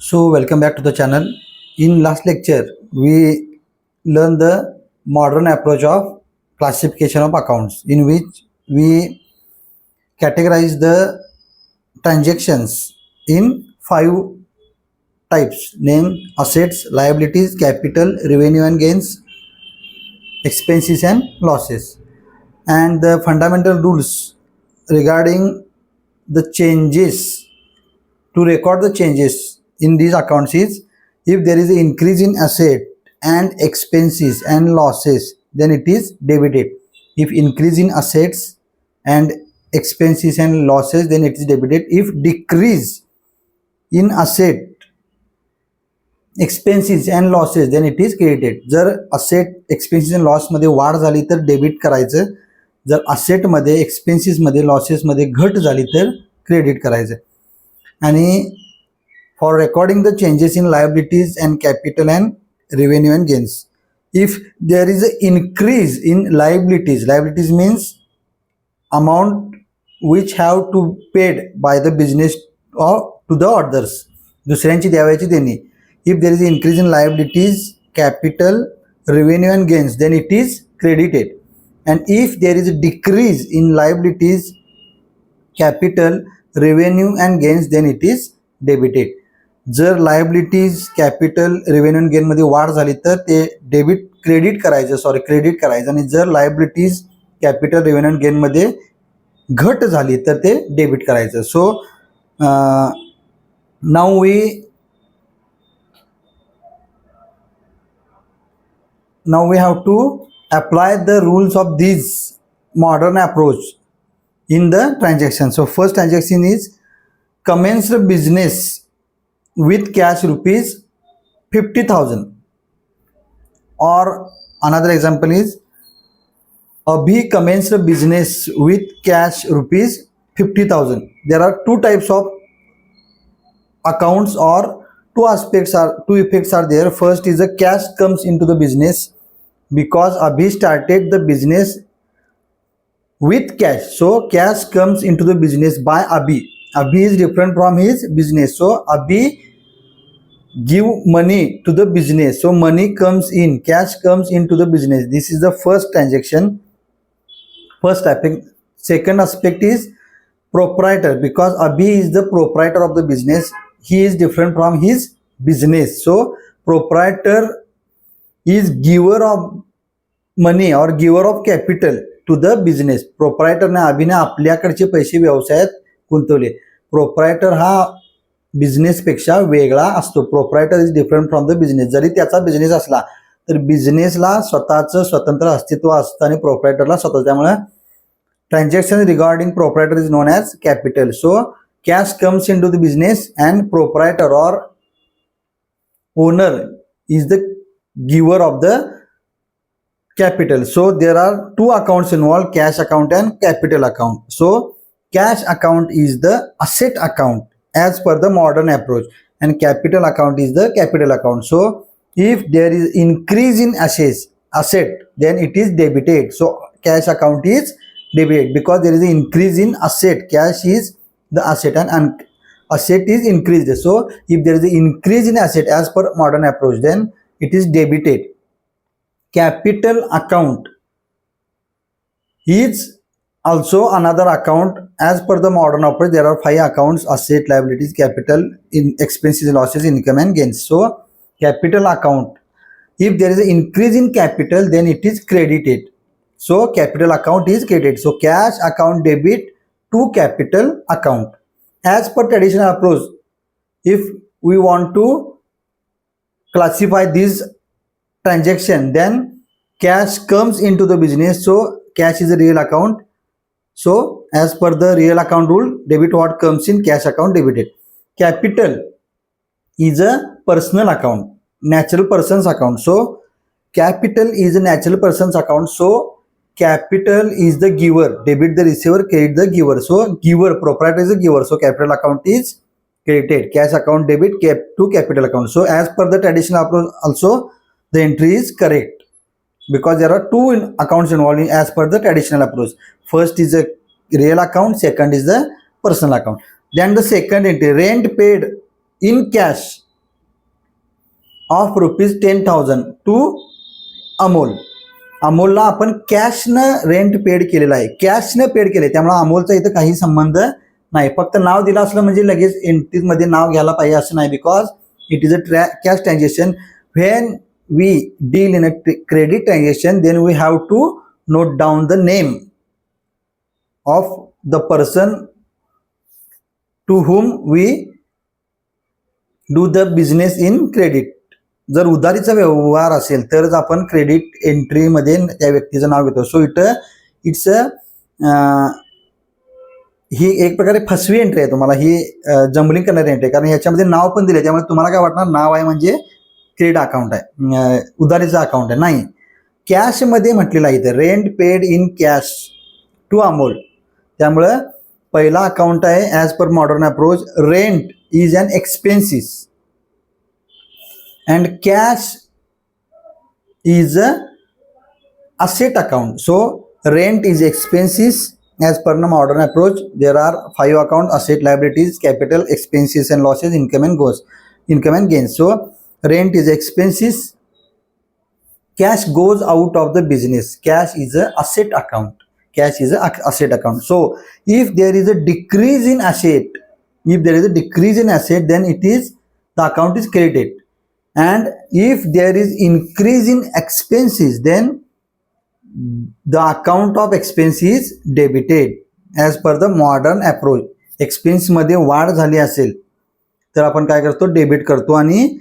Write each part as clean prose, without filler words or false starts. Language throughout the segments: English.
So welcome back to the channel. In last lecture, we learned the modern approach of classification of accounts, in which we categorize the transactions in five types, named assets, liabilities, capital, revenue and gains, expenses and losses. And the fundamental rules regarding the changes, to record the changes in these accounts is, if there is an increase in asset and expenses and losses, then it is debited. If increase in assets and expenses and losses, then it is debited. If decrease in asset, expenses and losses, then it is credited. जर asset expenses and लॉसमध्ये वाढ झाली तर debit करायचं. जर असेटमध्ये एक्सपेन्सेसमध्ये लॉसेसमध्ये घट झाली तर क्रेडिट करायचं. आणि for recording the changes in liabilities and capital and revenue and gains, if there is a increase in liabilities means amount which have to paid by the business or to the orders, दुसऱ्यांची द्यावयाची देणी. If there is an increase in liabilities, capital, revenue and gains, then it is credited. And if there is a decrease in liabilities, capital, revenue and gains, then it is debited. जर liabilities, capital, revenue and gain मध्ये वाढ झाली तर ते credit करायचं. आणि जर liabilities, capital, revenue and gain मध्ये घट झाली तर ते डेबिट करायचं. सो now we have to apply the rules of this modern approach in the transaction. So first transaction is commenced business with cash rupees 50,000, or another example is Abhi commenced business with cash rupees 50,000. There are two types of accounts, or two effects are there. First is the cash comes into the business, because Abhi started the business with cash. So cash comes into the business by Abhi. Abhi is different from his business. So Abhi give money to the business. So money comes in, cash comes into the business. This is the first transaction, first aspect. Second aspect is proprietor, because Abhi is the proprietor of the business. He is different from his business. So proprietor is giver of money or giver of capital to the business. Proprietor ने अभिने आपल्याकडचे पैसे व्यवसायात गुंतवले. Proprietor हा business पेक्षा वेगळा असतो. Proprietor is different from the business. जरी त्याचा बिझनेस असला तर बिझनेसला स्वतःचं स्वतंत्र अस्तित्व असतं आणि प्रोप्रायटरला स्वतः. त्यामुळे transaction regarding proprietor is known as capital. So cash comes into the business and proprietor or owner is the giver of the capital. So there are two accounts involved, cash account and capital account. So cash account is the asset account as per the modern approach, and capital account is the capital account. So if there is increase in asset, then it is debited. So cash account is debited because there is an increase in asset. Cash is the asset and asset is increased. So if there is an increase in asset as per modern approach, then it is debited. Capital account is also another account as per the modern approach. There are 5 accounts: asset, liabilities, capital, expenses, losses, income and gains. So capital account, if there is an increase in capital, then it is credited. So capital account is credited. So cash account debit to capital account. As per traditional approach, if we want to classify this transaction, then cash comes into the business. So cash is a real account. So as per the real account rule, debit what comes in cash account debited. Capital is a personal account, natural person's account. So capital is a natural person's account. So capital is the giver, debit the receiver, credit the giver. So giver, proprietor is a giver. So capital account is credited. Cash account debit to capital account. So as per the traditional approach also, the entry is correct, because there are two accounts involved as per the traditional approach. First is a real account, second is the personal account. Then the second entry, rent paid in cash of ₹10,000 to Amol. अमोलला आपण कॅशनं rent paid केलेलं आहे, कॅशनं paid केले, त्यामुळे अमोलचा इथं काही संबंध नाही. फक्त नाव दिलं असलं म्हणजे लगेच एंट्रीमध्ये नाव घ्यायला पाहिजे असं नाही, because it is a cash transaction. When we deal in a credit transaction then we have to note down the name of the person to whom we do the business in credit. जर उधारीचा व्यवहार असेल तरच आपण credit एंट्रीमध्ये त्या व्यक्तीचं नाव घेतो. So it's he एक प्रकारे फसवी एंट्री आहे, तुम्हाला ही जम्बलिंग करणारी एंट्री आहे, कारण ह्याच्यामध्ये नाव पण दिले, त्यामुळे तुम्हाला काय वाटणार नाव आहे म्हणजे क्रेडिट अकाउंट आहे, उधारीचा अकाउंट आहे. नाही, कॅशमध्ये म्हटलेलं आहे इथं rent paid in cash to Amol, त्यामुळं पहिला अकाउंट आहे as per modern approach. Rent is an expenses and cash is a asset account. So rent is expenses as per the modern approach. There are 5 accounts: asset, liabilities, capital, expenses and losses, income and gains. So rent is expenses, cash goes out of the business, cash is a asset account, cash is a asset account. So if there is a decrease in asset, then it is the account is credited. And if there is increase in expenses, then the account of expense is debited as per the modern approach. Expense मध्ये वाढ झाली असेल तर आपण काय करतो, debit करतो, आणि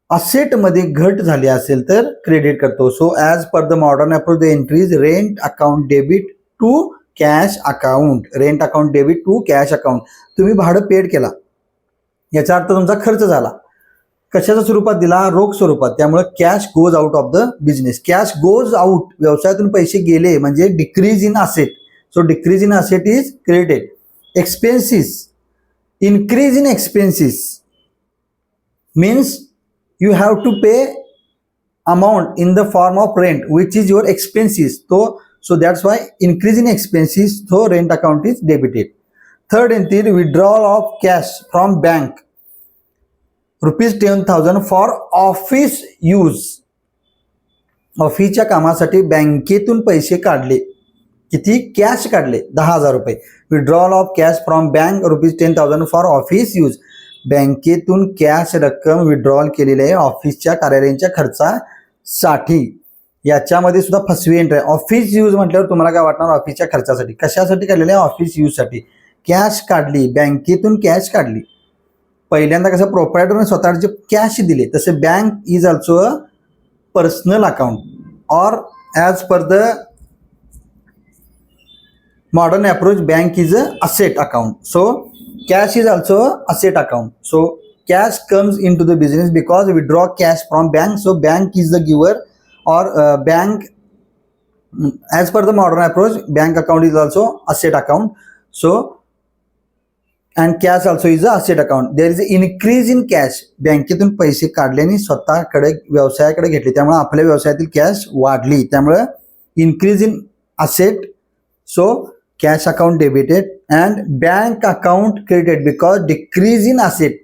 असेट मध्ये घट झाली असेल तर क्रेडिट करतो. So as per the modern approach the entries rent account debit to cash account, rent account debit to cash account. तुम्ही भाडं पेड केला, याचा अर्थ तुमचा खर्च झाला, कशाच्या स्वरूपात दिला, रोख स्वरूपात, त्यामुळे cash goes out of the business. Cash goes out, व्यवसायातून पैसे गेले म्हणजे decrease in asset. So decrease in asset is credited. Expenses, increase in expenses means you have to pay amount in the form of rent which is your expenses. So that's why increase in expenses, so rent account is debited. Third entry withdrawal of cash from bank ₹10,000 for office use. ऑफिसच्या कामासाठी बँकेतून पैसे काढले, किती, cash काढले ₹10,000. Withdrawal of cash from bank ₹10,000 for office use. बँकेतून cash रक्कम withdrawal केलेली आहे ऑफिसच्या कार्यालयांच्या खर्चासाठी. याच्यामध्ये सुद्धा फसवी एंट्री आहे. ऑफिस यूज म्हटल्यावर तुम्हाला काय वाटणार, ऑफिसच्या खर्चासाठी. कशासाठी काढलेले आहे, ऑफिस यूजसाठी. कॅश काढली, बँकेतून कॅश काढली. पहिल्यांदा कसं प्रोप्रायटरने स्वतःचे कॅश दिले, तसे bank is also a personal account or as per the modern approach bank is a asset account. So cash is also asset account. So cash comes into the business because withdraw cash from bank. So bank is the giver or bank as per the modern approach bank account is also asset account. So and cash also is a asset account. There is an increase in cash. बँकेतून पैसे काढले आणि स्वतःकडे व्यवसायाकडे घेतले, त्यामुळे आपल्या व्यवसायातील cash वाढली, त्यामुळे increase in asset. So cash account debited and bank account credited because decrease in asset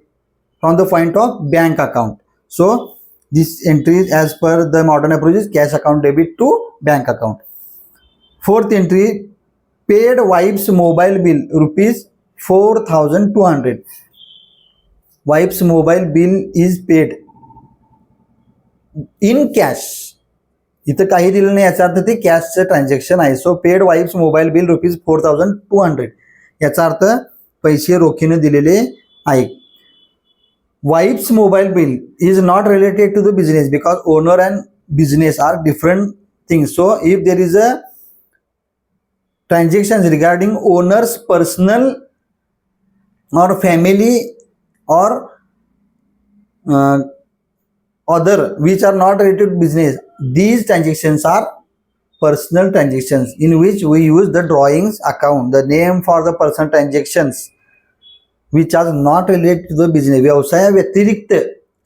from the point of bank account. So this entry is as per the modern approach is cash account debit to bank account. Fourth entry, paid wife's mobile bill ₹4,200. Wife's mobile bill is paid in cash. इथं काही दिलं नाही, याचा अर्थ ते कॅशचं transaction आहे. So paid wife's mobile bill ₹4,200. याचा अर्थ पैसे रोखीने दिलेले आहे. Wife's mobile bill is not related to the business because owner and business are different things. So if there is a transaction regarding owner's personal or family or other which are not related to business, these transactions are personal transactions in which we use the drawings account, the name for the personal transactions which are not related to the business. व्यवसाया व्यतिरिक्त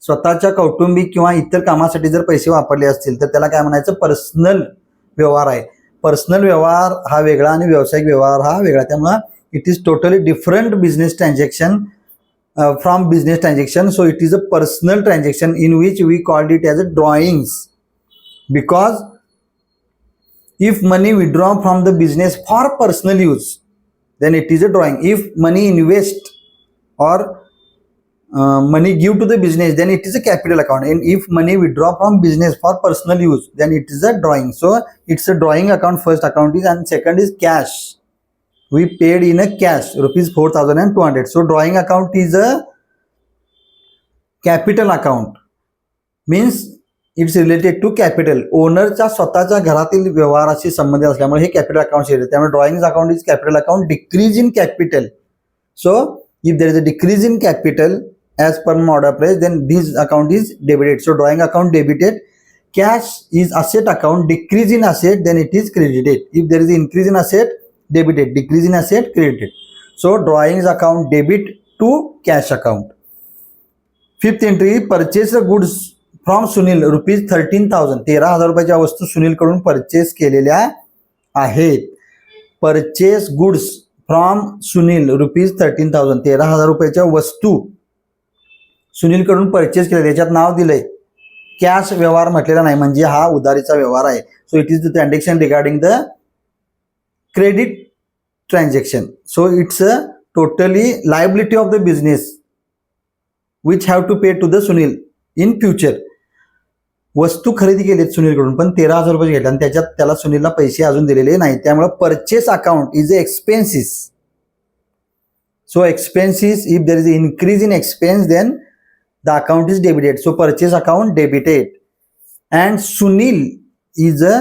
स्वतःच्या कौटुंबिक किंवा इतर कामासाठी जर पैसे वापरले असतील तर त्याला काय म्हणायचं, पर्सनल व्यवहार आहे. पर्सनल व्यवहार हा वेगळा आणि व्यावसायिक व्यवहार हा वेगळा, त्यामुळे it is totally different business transaction from business transaction. So it is a personal transaction in which we called it as a drawings, because if money withdrawn from the business for personal use, then it is a drawing. If money invest or money give to the business, then it is a capital account. And if money withdraw from business for personal use, then it is a drawing. So it's a drawing account. First account is, and second is cash. We paid in a cash rupees 4,200. So drawing account is a capital account, means it's related to capital. ओनरच्या स्वतःच्या घरातील व्यवहाराशी संबंधित असल्यामुळे हे capital account येते. त्यामुळे drawing account is capital account. Decrease in capital. So if there is a decrease in capital as per model price, then this account is debited. So drawing account debited. Cash is asset account. Decrease in asset, then it is credited. If there is increase in asset, debited. Decrease in asset, credited. So drawings account debit to cash account. Fifth entry, purchase the goods from Sunil rupees 13,000. 13,000 रुपयाच्या वस्तू सुनील कडून purchase केलेल्या आहेत. Purchase goods from Sunil rupees 13,000. 13,000 रुपयाच्या वस्तू सुनील कडून purchase केल्या. त्याच्यात नाव दिलंय, कॅश व्यवहार म्हटलेला नाही, म्हणजे हा उधारीचा व्यवहार आहे. So it is the transaction regarding the credit transaction. So it's a totally liability of the business which have to pay to the Sunil in future. वस्तू खरेदी केलीत सुनीलकडून, पण 13,000 रुपये घेतले आणि त्याच्यात त्याला सुनीलला पैसे अजून दिलेले नाही. त्यामुळे purchase account is a expenses. So expenses, if there is increase in expense, then the account is debited. So purchase account debited. And Sunil is a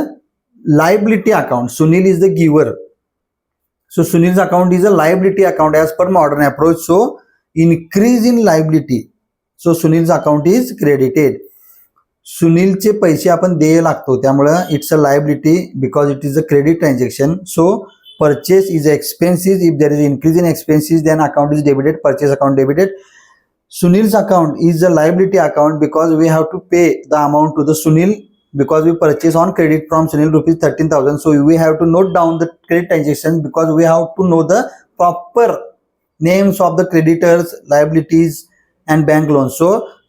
liability account. Sunil is the giver. So Sunil's account is a liability account as per modern approach. So increase in liability. So Sunil's account is credited. सुनीलचे पैसे आपण देय लागतो, त्यामुळं it's a liability because it is a credit transaction. So purchase is expenses. If there is increase in expenses, then account is debited. Purchase account debited. Sunil's account is a liability account because we have to pay the amount to the Sunil because we purchase on credit from Sunil rupees 13,000. So we have to note down the credit transactions because we have to know the proper names of the creditors, liabilities and bank loans. So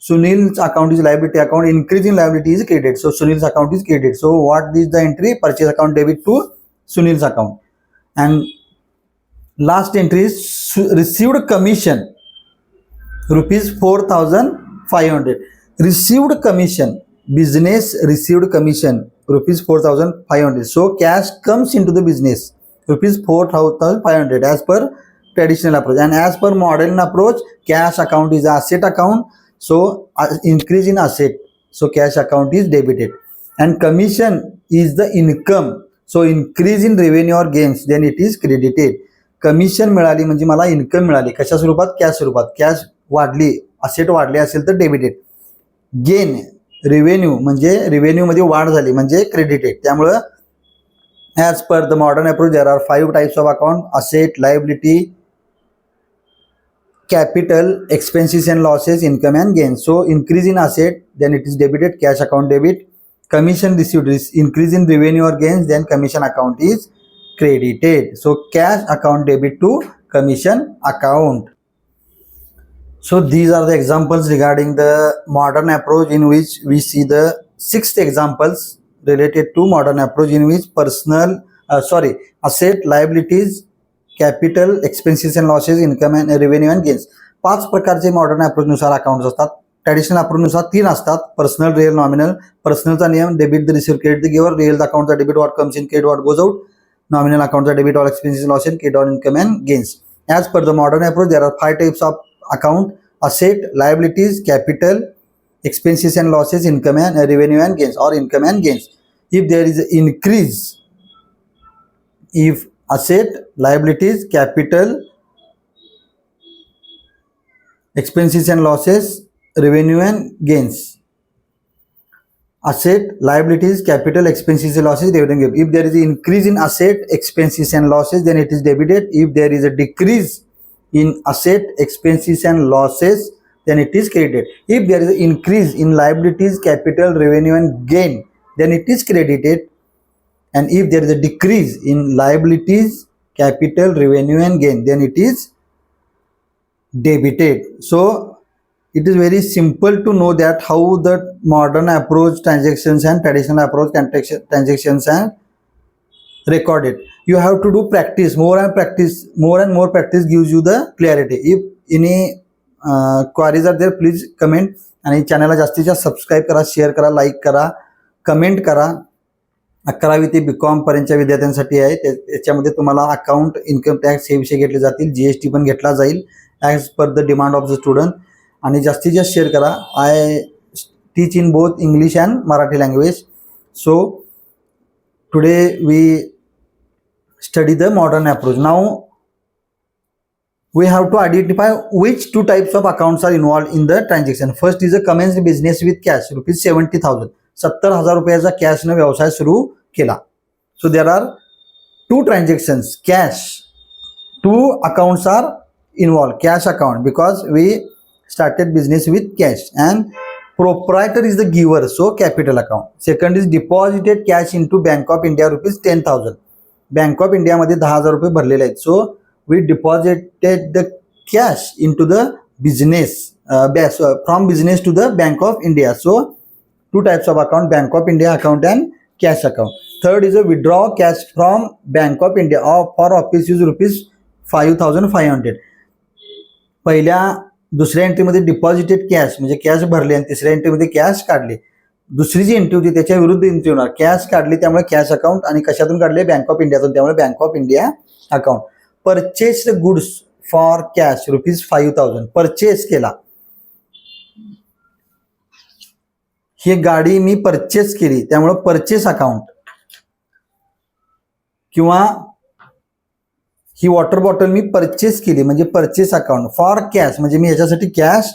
Sunil's account is liability account. Increasing liability is credit. So Sunil's account is credit. So what is the entry? Purchase account debit to Sunil's account. And last entry is received commission. rupees 4,500. Received commission. Business received commission rupees 4,500. So cash comes into the business rupees 4,500 as per traditional approach. And as per modern approach, cash account is asset account. So increase in asset. So cash account is debited. And commission is the income. So increase in revenue or gains, then it is credited. Commission मिळाली म्हणजे मला income मिळाली. कशा स्वरूपात? Cash स्वरूपात. Cash वाढली, asset वाढले असेल तर डेबिटेड. गेन रेव्हेन्यू म्हणजे रेव्हेन्यू मध्ये वाढ झाली म्हणजे क्रेडिटेड. त्यामुळं as per the modern approach there are 5 types of account: asset, liability, capital, expenses and losses, income and gain. So increase in asset, then it is debited, cash account debit. Commission received, increase in revenue or gains, then commission account is credited. So cash account debit to commission account. So these are the examples regarding the modern approach in which we see the 6 examples related to modern approach in which asset, liabilities, capital, expenses and losses, income and revenue and gains. 5 प्रकारचे modern approach नुसार accounts असतात. Traditional approach नुसार 3 असतात: personal, real, nominal. पर्सनलचा नियम debit the receive, credit the giver. Real अकाउंटचा debit what comes in, credit what goes out. Nominal account debit all expenses, losses, credit on income and gains. As per the modern approach, there are 5 types of account: asset, liabilities, capital, expenses and losses, income and revenue and gains, or income and gains. If there is an increase, if asset, liabilities, capital, expenses and losses, revenue and gains. Asset, liabilities, capital, expenses and losses, dividend give. If there is an increase in asset, expenses and losses, then it is debited. If there is a decrease in asset, expenses and losses, then it is credited. If there is an increase in liabilities, capital, revenue and gain, then it is credited. And if there is a decrease in liabilities, capital, revenue and gain, then it is debited. So it is very simple to know that how the modern approach transactions and traditional approach transactions and recorded. You have to do practice, more and more practice gives you the clarity. If any queries are there, please comment. आणि चॅनलला जास्तीत जास्त subscribe करा, share करा, like करा, comment करा. 11वी ते BCom पर्यंतच्या विद्यार्थ्यांसाठी आहे. त्याच्यामध्ये तुम्हाला अकाउंट, इन्कम टॅक्स हे विषय घेतले जातील, GST पण घेतला जाईल as per the demand of the student. आणि जास्तीत जास्त शेअर करा. I teach in both English and Marathi language. So today we study the modern approach. Now we have to identify which two types of accounts are involved in the transaction. First is a commenced business with cash, rupees 70,000. 70,000 रुपयाचा cash ने व्यवसाय सुरू केला. So there are two transactions, cash. Two accounts are involved, cash account, because we started business with cash, and proprietor is the giver, so capital account. Second is deposited cash into Bank of India, rupees 10,000. Bank of इंडियामध्ये 10,000 रुपये भरलेले आहेत. So we deposited the cash into the business, from business to the Bank of India. So two types of account, Bank of India account and cash account. Third is a withdraw cash from Bank of India for office use, rupees 5,500. पहिल्या दुसऱ्या एंट्रीमध्ये deposited cash म्हणजे cash भरले, आणि तिसऱ्या एंट्रीमध्ये cash काढले. दुसरी जी entry होती त्याच्या विरुद्ध एंट्री होणार. कॅश काढली त्यामुळे कॅश अकाउंट, आणि कशातून काढले, बँक ऑफ इंडियातून, त्यामुळे bank of India account. Purchased goods for cash, rupees 5,000. Purchase केला, ही गाडी मी परचेस केली त्यामुळे परचेस अकाउंट. किंवा ही वॉटर बॉटल मी परचेस केली म्हणजे परचेस अकाउंट. फॉर कॅश म्हणजे मी ह्याच्यासाठी कॅश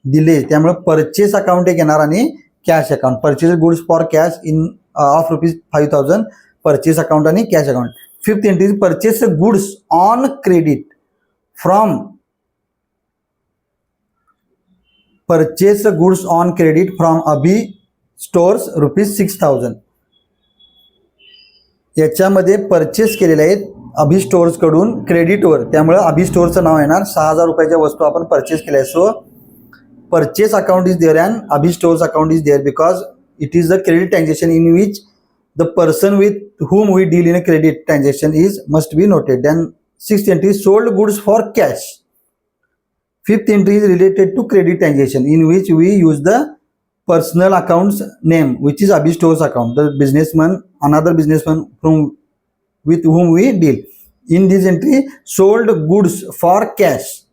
दिले त्यामुळे परचेस अकाउंट एक येणार, आणि cash account. Purchase goods for cash in of rupees 5,000, purchase account आणि cash account. Fifth entry, purchase goods on credit from, purchase goods on credit from Abhi stores, rupees 6,000. याच्यामध्ये purchase केलेले आहेत अभी स्टोर्स कडून क्रेडिटवर, त्यामुळे अभी स्टोअरचं नाव येणार. 6,000 रुपयाच्या वस्तू आपण परचेस केल्या. सो purchase account is there and Abhi stores account is there because it is the credit transaction in which the person with whom we deal in a credit transaction is must be noted. Then sixth entry, sold goods for cash. Fifth entry is related to credit transaction in which we use the personal accounts name, which is Abhi stores account, the businessman, another businessman from with whom we deal. In this entry, sold goods for cash,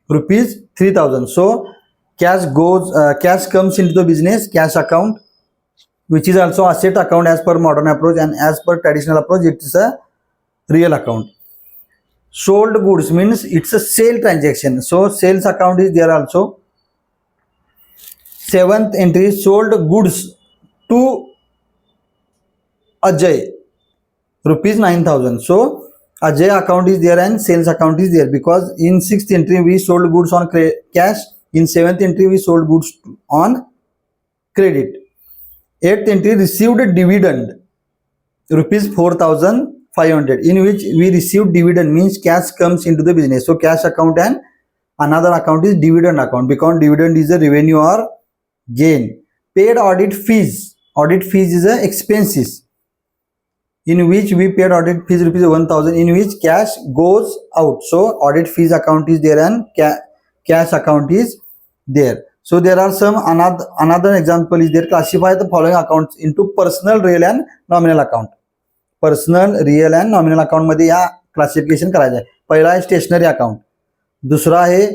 rupees 3,000. So cash comes into the business cash account, which is also asset account as per modern approach, and as per traditional approach it is a real account. Sold goods means it's a sale transaction, so sales account is there also. Seventh entry, sold goods to Ajay, rupees 9,000. So Ajay account is there and sales account is there, because in sixth entry we sold goods on cash, in seventh entry we sold goods on credit. Eighth entry, received a dividend, rupees 4,500, in which we received dividend means cash comes into the business. So cash account and another account is dividend account, because dividend is a revenue or gain. Paid audit fees, audit fees is a expenses in which we paid audit fees, rupees 1,000, in which cash goes out. So audit fees account is there and cash account is there. So there are some another example is there. Classify the following accounts into personal, real and nominal account. Personal, real and nominal account मध्ये या classification करायचं आहे. पहिला आहे stationery account, दुसरा आहे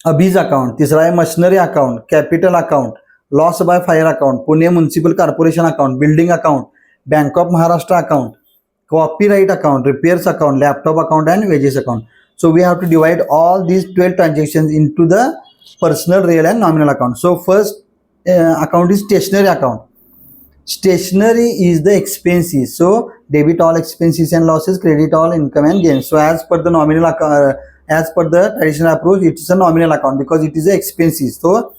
अबीज account, तिसरा आहे machinery account, capital account, loss by fire account, Pune municipal corporation account, building account, Bank of Maharashtra account, copyright account, repairs account, laptop account and wages account. So we have to divide all these 12 transactions into the personal, real and nominal account. So first account is stationary account. Stationary is the expenses. So debit all expenses and losses, credit all income and gains. So as per the nominal account, as per the traditional approach, it is a nominal account because it is a expenses. So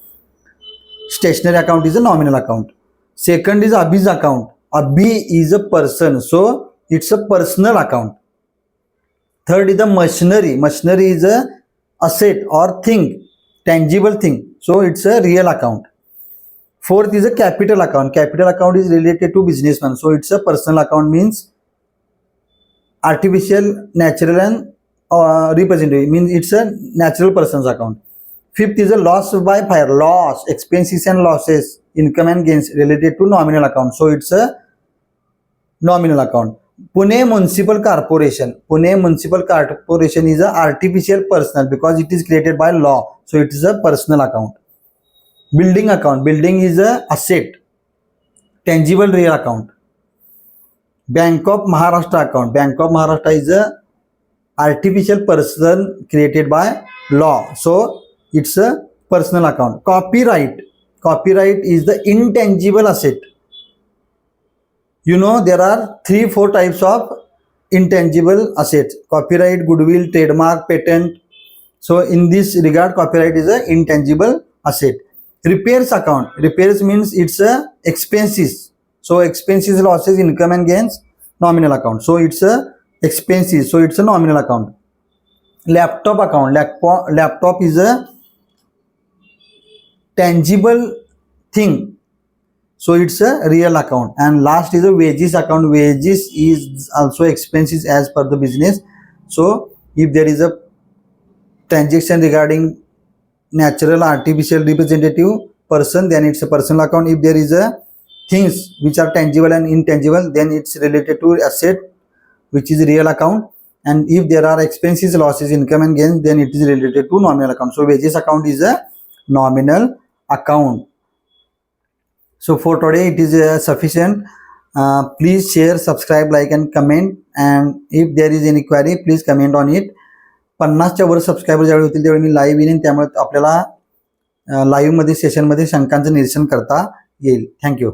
stationary account is a nominal account. Second is Abhi's account. Abhi is a person, so it's a personal account. Third is the machinery. Machinery is a asset or thing, tangible thing. So it's a real account. Fourth is a capital account. Capital account is related to businessman. So it's a personal account, means artificial, natural, and representative, means it's a natural person's account. Fifth is a loss by fire. Loss, expenses and losses, income and gains related to nominal account. So it's a nominal account. Pune Municipal Corporation. Pune Municipal Corporation is a artificial personal because it is created by law. So it is a personal account. Building account. Building is a asset, tangible real account. Bank of Maharashtra account. Bank of Maharashtra is a artificial person created by law. So it's a personal account. Copyright. Copyright is the intangible asset. You know, there are 3-4 types of intangible assets: copyright, goodwill, trademark, patent. So in this regard, copyright is an intangible asset. Repairs account. Repairs means it's a expenses. So expenses, losses, income and gains, nominal account. So it's a expenses. So it's a nominal account. Laptop account. Laptop is a tangible thing. So it's a real account. And last is a wages account. Wages is also expenses as per the business. So if there is a transaction regarding natural, artificial, representative person, then it's a personal account. If there is a things which are tangible and intangible, then it's related to asset, which is real account. And if there are expenses, losses, income and gains, then it is related to nominal account. So wages account is a nominal account. So for today it is sufficient. Please share, subscribe, like and comment. And if there is any query, please comment on it. 50च्या वर subscriber ज्यावेळी होतील त्यावेळी मी live येईन, त्यामुळे आपल्याला live मध्ये session मध्ये शंकांचं निरसन करता येईल. थँक्यू.